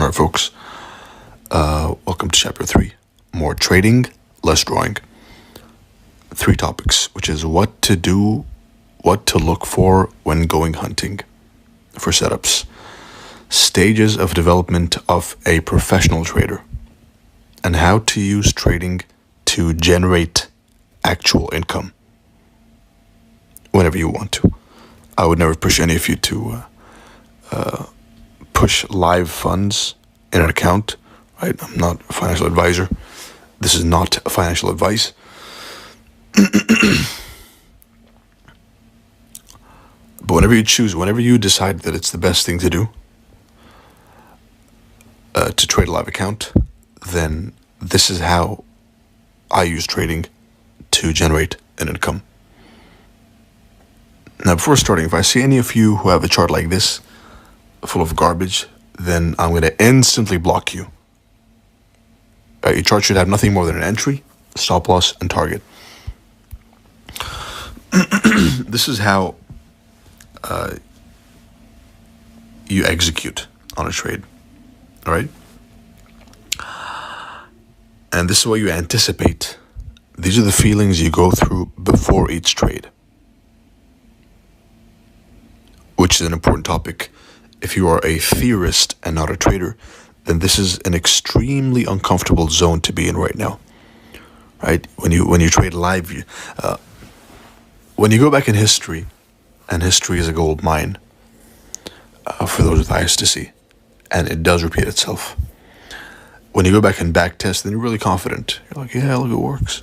Alright, folks. Welcome to Chapter 3. More trading, less drawing. 3 topics, which is what to do, what to look for when going hunting for setups, stages of development of a professional trader, and how to use trading to generate actual income whenever you want to. I would never push any of you to push live funds in an account, right? I'm not a financial advisor. This is not financial advice. But whenever you decide that it's the best thing to do to trade a live account, then this is how I use trading to generate an income. Now, before starting, if I see any of you who have a chart like this, full of garbage, then I'm going to instantly block you. Your chart should have nothing more than an entry, stop loss, and target. This is how you execute on a trade, all right? And this is what you anticipate. These are the feelings you go through before each trade, which is an important topic. If you are a theorist and not a trader, then this is an extremely uncomfortable zone to be in right now, right? When you trade live, when you go back in history, and history is a gold mine for those with eyes to see, and it does repeat itself. When you go back and back test, then you're really confident. You're like, yeah, look, it works.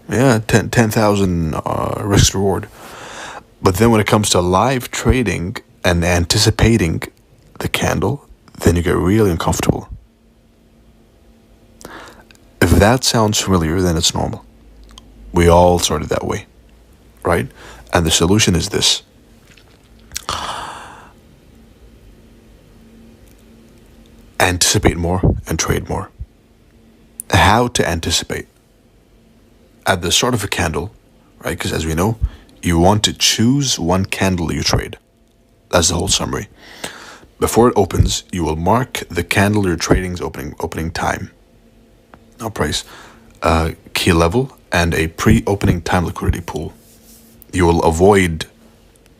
Yeah, 10,000 risk reward. But then when it comes to live trading and anticipating the candle, then you get really uncomfortable. If that sounds familiar, then it's normal. We all started that way, right? And the solution is this. Anticipate more and trade more. How to anticipate? At the start of a candle, right? Because as we know, you want to choose one candle you trade. That's the whole summary. Before it opens, you will mark the candle you're trading's opening time, not price, key level, and a pre-opening time liquidity pool. You will avoid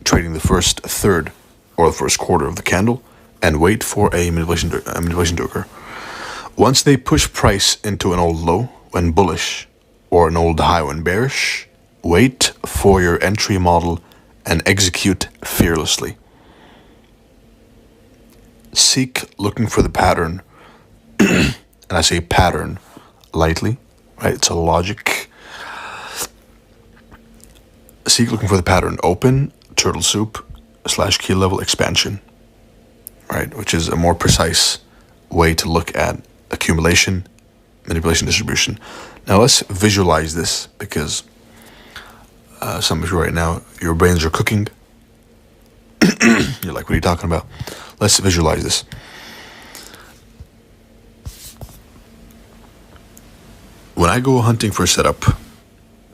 trading the first third or the first quarter of the candle and wait for a manipulation to occur. Once they push price into an old low when bullish or an old high when bearish, wait for your entry model and execute fearlessly. Seek looking for the pattern, and I say pattern lightly, right? It's a logic. Seek looking for the pattern open, turtle soup, / key level expansion, right? Which is a more precise way to look at accumulation, manipulation, distribution. Now let's visualize this, because some of you right now, your brains are cooking. You're like, what are you talking about? Let's visualize this. When I go hunting for a setup,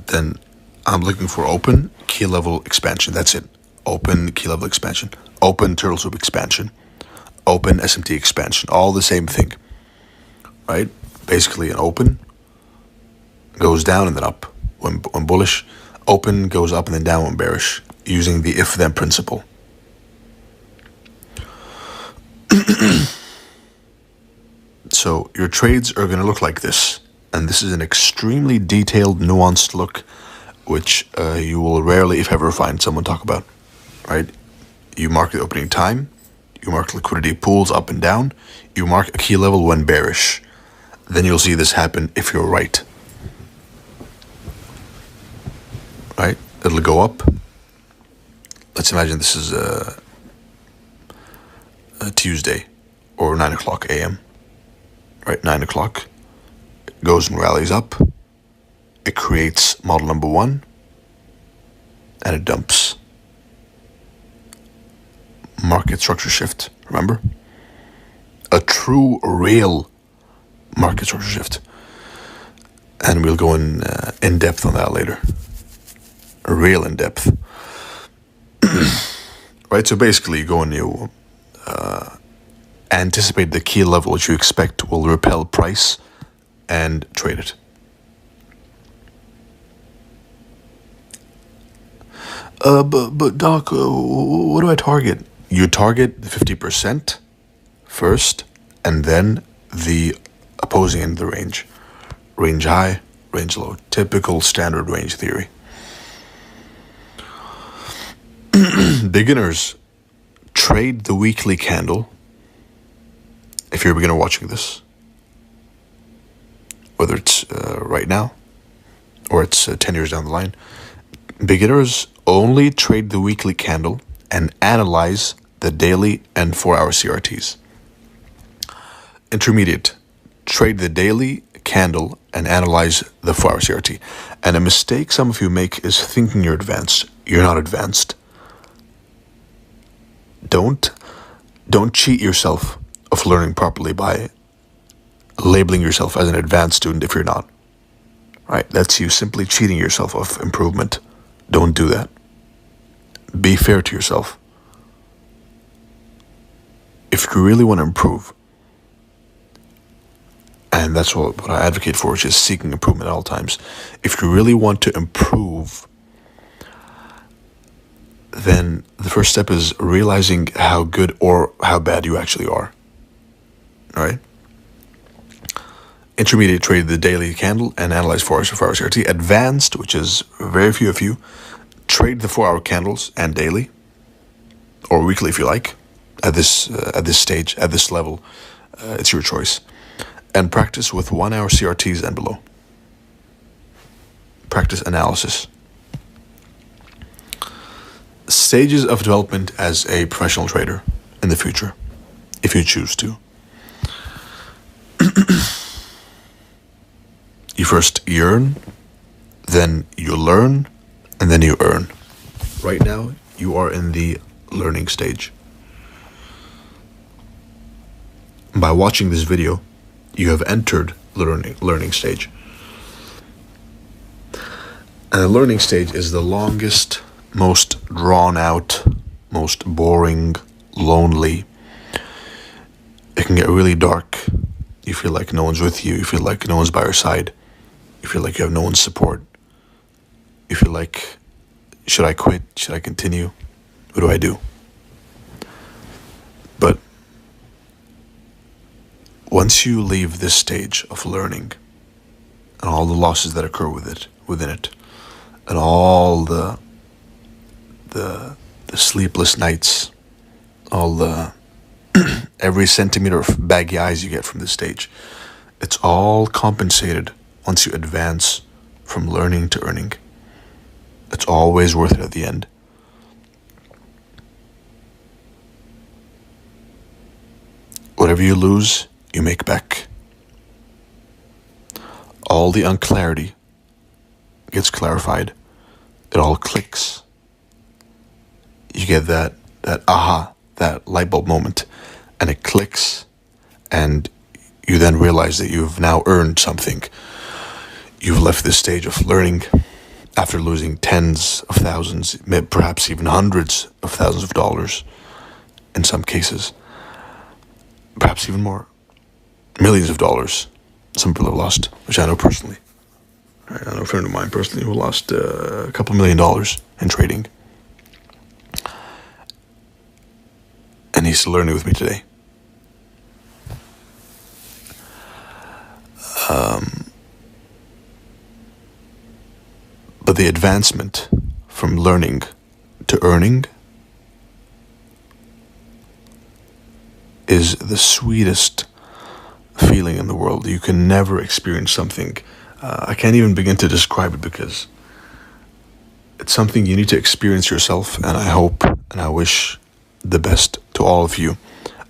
then I'm looking for open, key level expansion. That's it. Open, key level expansion. Open, turtle soup expansion. Open, SMT expansion. All the same thing, right? Basically an open goes down and then up when bullish. Open goes up and then down when bearish, using the if-then principle. So your trades are going to look like this. And this is an extremely detailed, nuanced look, which you will rarely, if ever, find someone talk about, right? You mark the opening time. You mark liquidity pools up and down. You mark a key level when bearish. Then you'll see this happen if you're right. Right? It'll go up. Let's imagine this is a Tuesday or 9 o'clock a.m. Right? 9 o'clock. It goes and rallies up. It creates model number 1. And it dumps. Market structure shift. Remember? A true, real market structure shift. And we'll go in depth on that later. Real in depth. Right? So basically you go and you anticipate the key level which you expect will repel price and trade it. But Doc, what do I target? You target the 50% first, and then the opposing end of the range. Range high, range low. Typical standard range theory. Beginners trade the weekly candle. If you're a beginner watching this, whether it's right now or it's 10 years down the line, beginners only trade the weekly candle and analyze the daily and 4-hour CRTs. Intermediate trade the daily candle and analyze the 4-hour CRT. And a mistake some of you make is thinking you're advanced. You're not advanced. Don't cheat yourself of learning properly by labeling yourself as an advanced student if you're not. Right? That's you simply cheating yourself of improvement. Don't do that. Be fair to yourself. If you really want to improve, and that's what I advocate for, which is seeking improvement at all times. If you really want to improve, then the first step is realizing how good or how bad you actually are. All right? Intermediate, trade the daily candle and analyze 4 hours of 4 hour CRT. Advanced, which is very few of you, trade the 4-hour candles and daily, or weekly if you like. At this stage, at this level, it's your choice. And practice with 1-hour CRTs and below. Practice analysis. Stages of development as a professional trader in the future, if you choose to. You first yearn, then you learn, and then you earn. Right now, you are in the learning stage. By watching this video, you have entered the learning stage. And the learning stage is the longest, most drawn out, most boring, lonely. It can get really dark. You feel like no one's with you. You feel like no one's by your side. You feel like you have no one's support. You feel like, should I quit? Should I continue? What do I do? But once you leave this stage of learning and all the losses that occur within it, and all the sleepless nights, all the every centimeter of baggy eyes you get from this stage, it's all compensated once you advance from learning to earning. It's always worth it at the end. Whatever you lose, you make back. All the unclarity gets clarified. It all clicks. You get that aha, that light bulb moment, and it clicks, and you then realize that you've now earned something. You've left this stage of learning after losing tens of thousands, perhaps even hundreds of thousands of dollars in some cases, perhaps even more, millions of dollars. Some people have lost, which I know personally. I know a friend of mine personally who lost a couple $1 million in trading. And he's learning with me today. But the advancement from learning to earning is the sweetest feeling in the world. You can never experience something. I can't even begin to describe it because it's something you need to experience yourself. And I hope and I wish the best to all of you.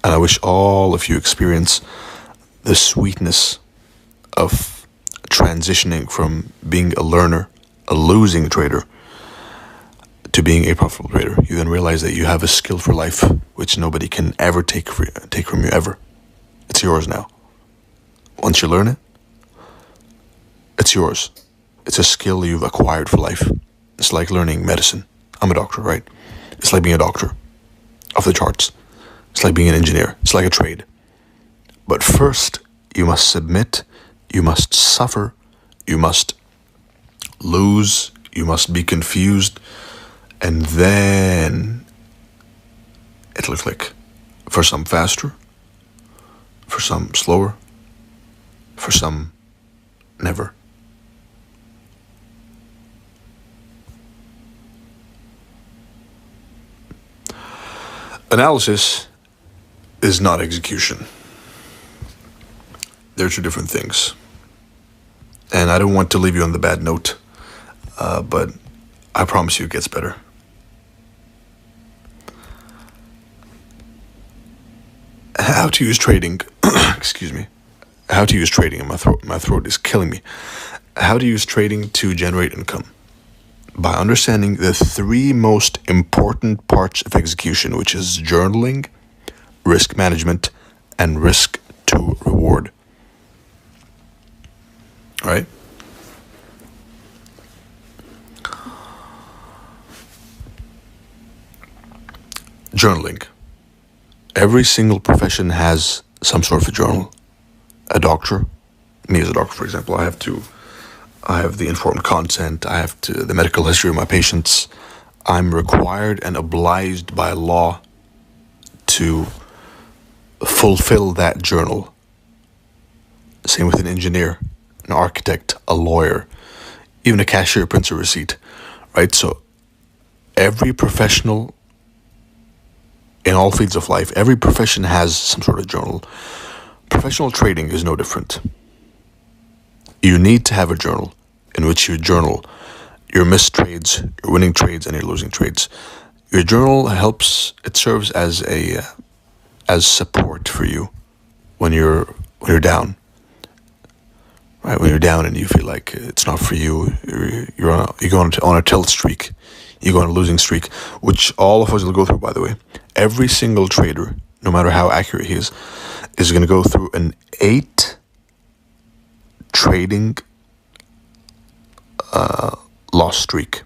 And I wish all of you experience the sweetness of transitioning from being a learner, a losing trader, to being a profitable trader. You then realize that you have a skill for life, which nobody can ever take from you, ever. It's yours now. Once you learn it, it's yours. It's a skill you've acquired for life. It's like learning medicine. I'm a doctor, right? It's like being a doctor. Off the charts. It's like being an engineer. It's like a trade. But first, you must submit, you must suffer, you must lose, you must be confused, and then it'll click. For some faster, for some slower, for some never. Analysis is not execution. They're two different things. And I don't want to leave you on the bad note, but I promise you it gets better. How to use trading, excuse me, how to use trading, and my throat is killing me. How to use trading to generate income. By understanding the three most important parts of execution, which is journaling, risk management, and risk to reward. Right? Journaling. Every single profession has some sort of a journal. A doctor, me as a doctor, for example, I have the informed consent, I have the medical history of my patients. I'm required and obliged by law to fulfill that journal. Same with an engineer, an architect, a lawyer, even a cashier prints a receipt, right? So every professional in all fields of life, every profession has some sort of journal. Professional trading is no different. You need to have a journal in which you journal your missed trades, your winning trades, and your losing trades. Your journal serves as support for you when you're down. Right, when you're down and you feel like it's not for you, you go on a tilt streak, you go on a losing streak, which all of us will go through, by the way. Every single trader, no matter how accurate he is going to go through an 8 trading loss streak.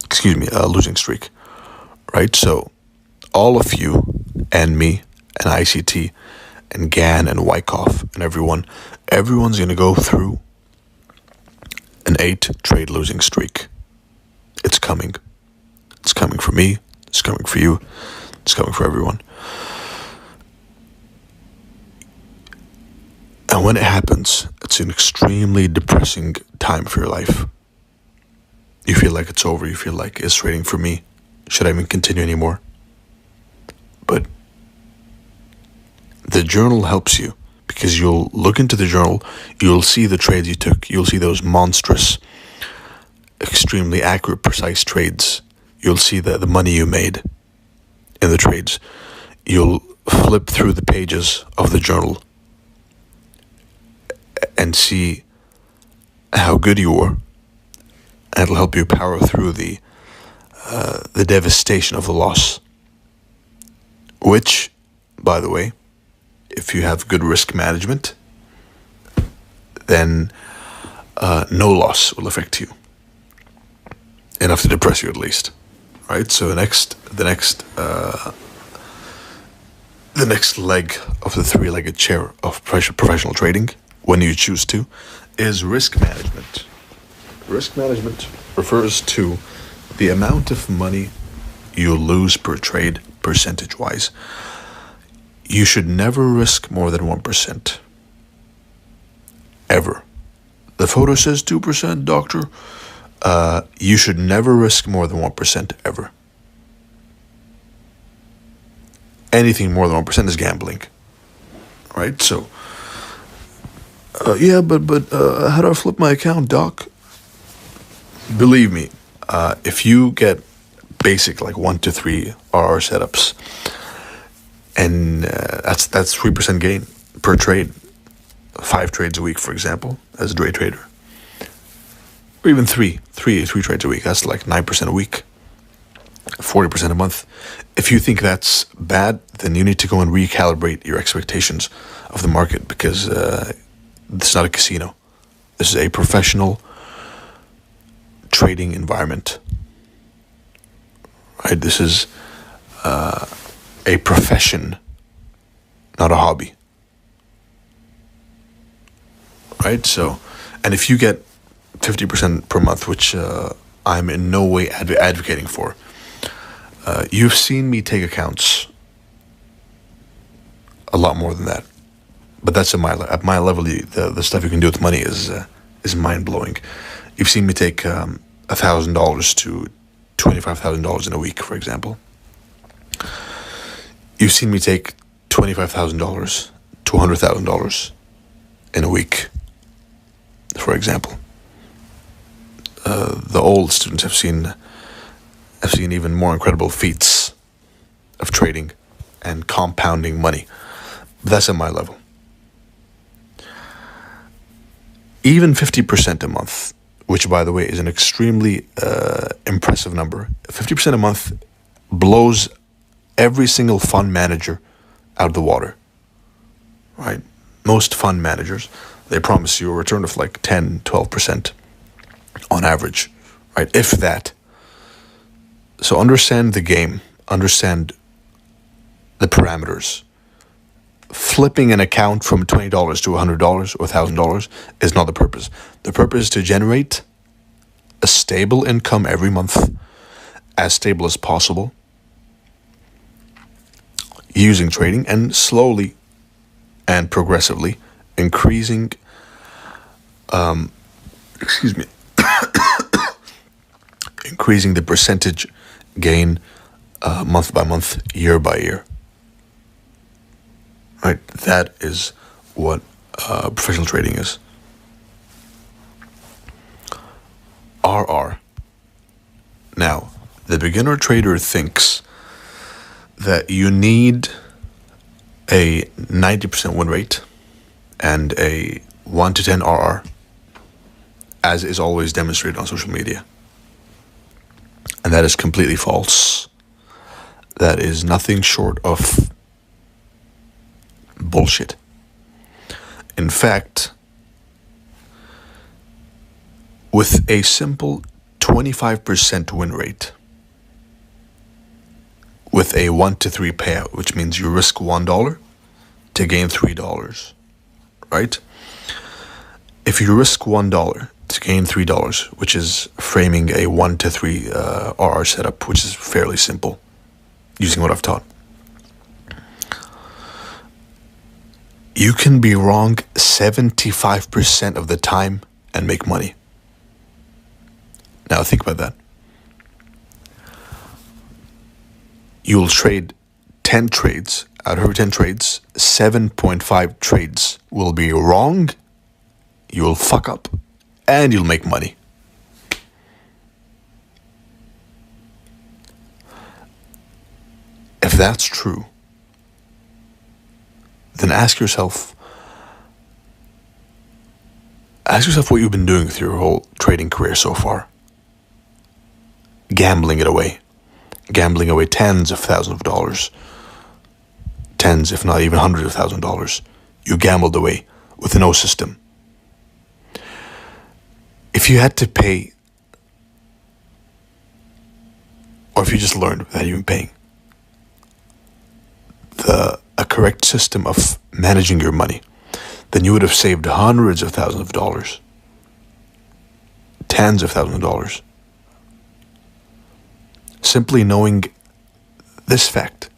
Excuse me, losing streak. Right? So all of you and me and ICT and Gan and Wyckoff and everyone's going to go through an 8 trade losing streak. It's coming. It's coming for me. It's coming for you. It's coming for everyone. And when it happens, it's an extremely depressing time for your life. You feel like it's over. You feel like, is trading for me? Should I even continue anymore? But the journal helps you, because you'll look into the journal, you'll see the trades you took, you'll see those monstrous, extremely accurate, precise trades. You'll see the money you made in the trades. You'll flip through the pages of the journal and see how good you were, and it'll help you power through the devastation of the loss. Which, by the way, if you have good risk management, then no loss will affect you. Enough to depress you, at least. Right? So the next leg of the three-legged chair of professional trading, when you choose to, is risk management. Risk management refers to the amount of money you lose per trade, percentage-wise. You should never risk more than 1%. Ever. The photo says 2%, doctor. You should never risk more than 1% ever. Anything more than 1% is gambling. Right? So, but how do I flip my account, doc? Believe me, if you get basic, like 1 to 3 RR setups, and that's 3% gain per trade, 5 trades a week, for example, as a day trader, or even three trades a week, that's like 9% a week, 40% a month. If you think that's bad, then you need to go and recalibrate your expectations of the market, because this is not a casino. This is a professional trading environment. Right? This is a profession, not a hobby. right? So, and if you get 50% per month, which I'm in no way advocating for, you've seen me take accounts a lot more than that. But that's at my level. The stuff you can do with money is mind blowing. You've seen me take $1,000 to $25,000 in a week, for example. You've seen me take $25,000 to $100,000 in a week, for example. The old students have seen even more incredible feats of trading and compounding money. But that's at my level. Even 50% a month, which, by the way, is an extremely impressive number. 50% a month blows every single fund manager out of the water, right? Most fund managers, they promise you a return of like 10, 12% on average, right? If that. So understand the game, understand the parameters. Flipping an account from $20 to $100 or $1,000 is not the purpose. The purpose is to generate a stable income every month, as stable as possible, using trading, and slowly and progressively increasing increasing the percentage gain month by month, year by year. Right, that is what professional trading is. RR. Now, the beginner trader thinks that you need a 90% win rate and a 1 to 10 RR, as is always demonstrated on social media. And that is completely false. That is nothing short of bullshit. In fact, with a simple 25% win rate, with a 1 to 3 payout, which means you risk $1 to gain $3, right? If you risk $1 to gain $3, which is framing a 1 to 3 RR setup, which is fairly simple, using what I've taught, you can be wrong 75% of the time and make money. Now think about that. You'll trade 10 trades. Out of every 10 trades, 7.5 trades will be wrong, you'll fuck up, and you'll make money. If that's true, then ask yourself what you've been doing with your whole trading career so far. Gambling away tens of thousands of dollars, tens if not even hundreds of thousands of dollars. You gambled away with no system. If you had to pay, or if you just learned without even paying, a correct system of managing your money, then you would have saved hundreds of thousands of dollars, tens of thousands of dollars. Simply knowing this fact,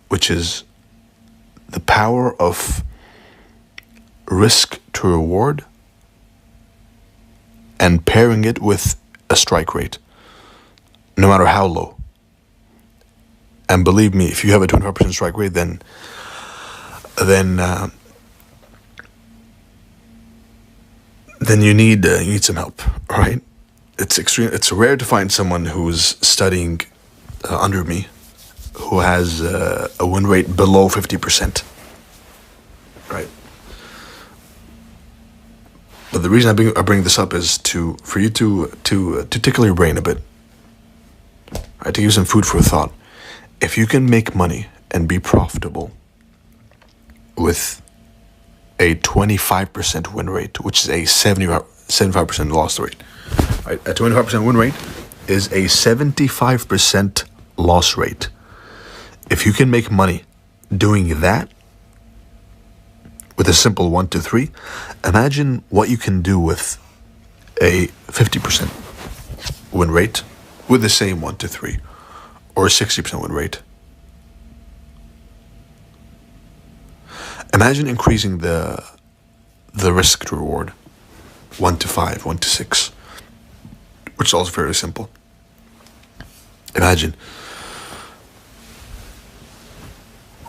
which is the power of risk to reward and pairing it with a strike rate, no matter how low. And believe me, if you have a 25% strike rate, then you need some help, right? It's rare to find someone who's studying under me who has a win rate below 50%, right? But the reason I bring this up is for you to tickle your brain a bit, right? To give you some food for thought. If you can make money and be profitable with a 25% win rate, which is a 75% loss rate, right? A 25% win rate is a 75% loss rate. If you can make money doing that, with a simple 1 to 3, imagine what you can do with a 50% win rate with the same 1 to 3, or a 60% win rate. Imagine increasing the risk to reward 1 to 5, 1 to 6, which is also very simple. Imagine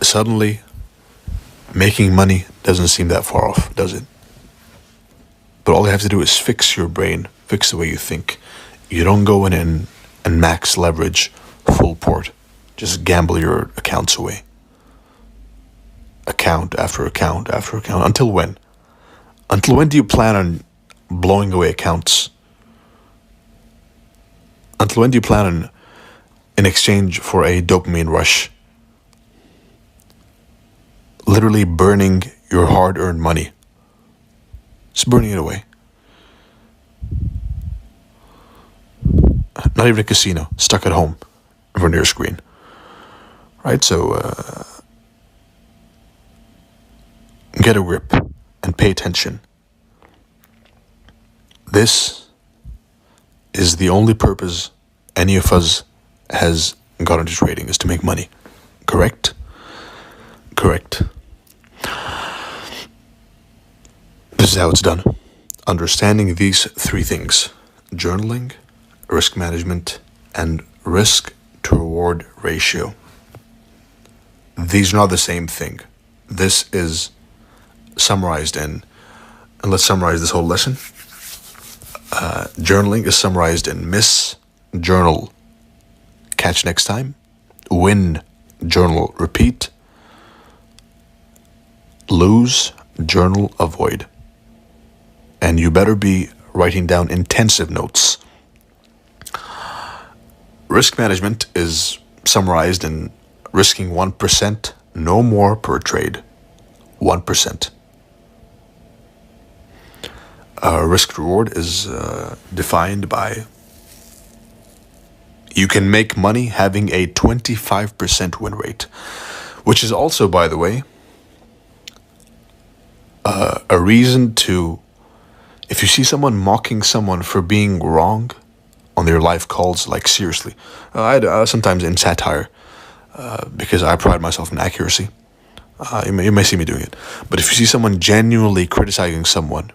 suddenly making money doesn't seem that far off, does it? But all you have to do is fix your brain, fix the way you think. You don't go in and max leverage full port. Just gamble your accounts away. Account after account after account. Until when? Until when do you plan on blowing away accounts? Until when do you plan on, in exchange for a dopamine rush, literally burning your hard-earned money? Just burning it away. Not even a casino, stuck at home in front of your screen. Right? So, get a grip and pay attention. This is the only purpose any of us has got into trading, is to make money. Correct? Correct. This is how it's done. Understanding these 3 things: journaling, risk management, and risk to reward ratio. These are not the same thing. This is summarized in, and let's summarize this whole lesson. Journaling is summarized in miss, journal, catch next time; win, journal, repeat; lose, journal, avoid. And you better be writing down intensive notes. Risk management is summarized in risking 1%, no more per trade. 1%. Risk reward is defined by, you can make money having a 25% win rate, which is also, by the way, a reason to, if you see someone mocking someone for being wrong on their live calls, like seriously, I sometimes in satire, because I pride myself in accuracy. You may see me doing it. But if you see someone genuinely criticizing someone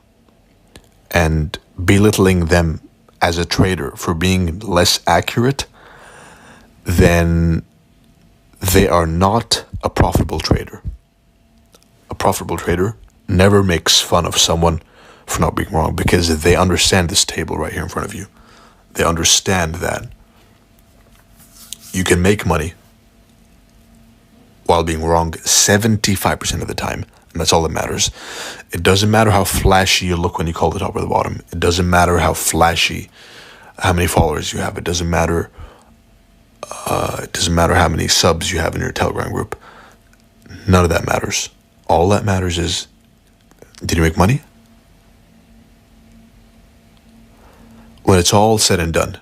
and belittling them as a trader for being less accurate, then they are not a profitable trader. A profitable trader never makes fun of someone for not being wrong, because they understand this table right here in front of you. They understand that you can make money while being wrong 75% of the time, and that's all that matters. It doesn't matter how flashy you look when you call the top or the bottom. It doesn't matter how flashy, how many followers you have. It doesn't matter how many subs you have in your Telegram group. None of that matters. All that matters is, did you make money? When it's all said and done,